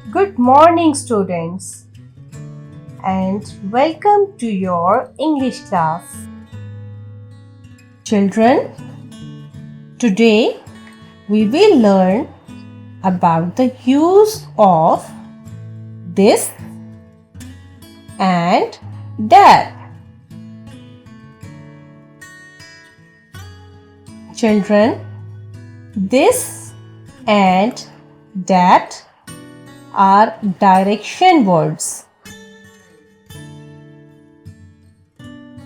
Good morning, students, and welcome to your English class. Children, today we will learn about the use of this and that. Children, this and that are direction words.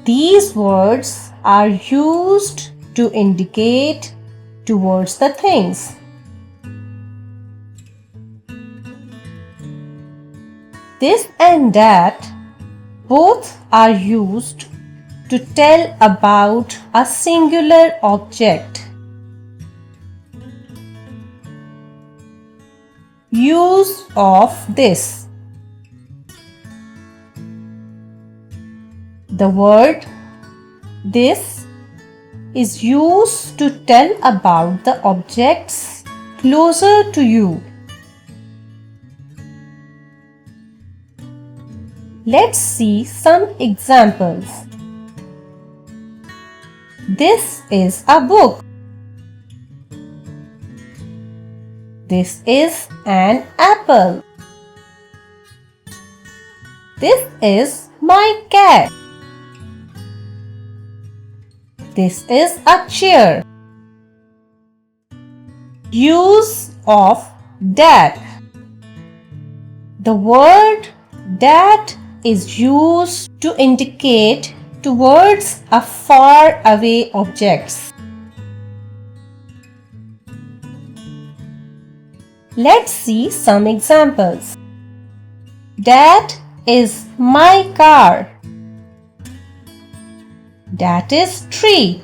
These words are used to indicate towards the things. This and that both are used to tell about a singular object. Use of this. The word this is used to tell about the objects closer to you. Let's see some examples. This is a book. This is an apple. This is my cat. This is a chair. Use of that. The word that is used to indicate towards a far away objects. Let's see some examples. That is my car. That is tree.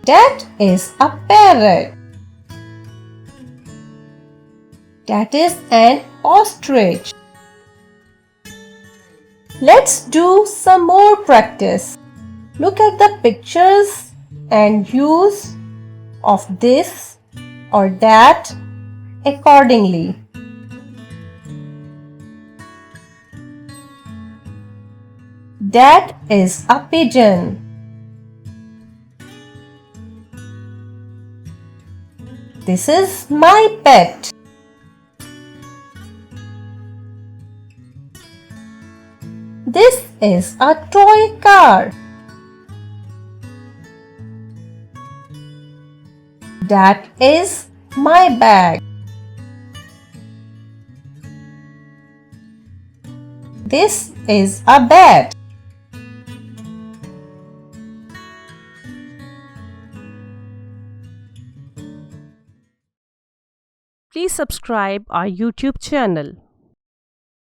That is a parrot. That is an ostrich. Let's do some more practice. Look at the pictures and use of this or that accordingly. That is a pigeon. This is my pet. This is a toy car. That is my bag. This is a bed. Please subscribe our YouTube channel.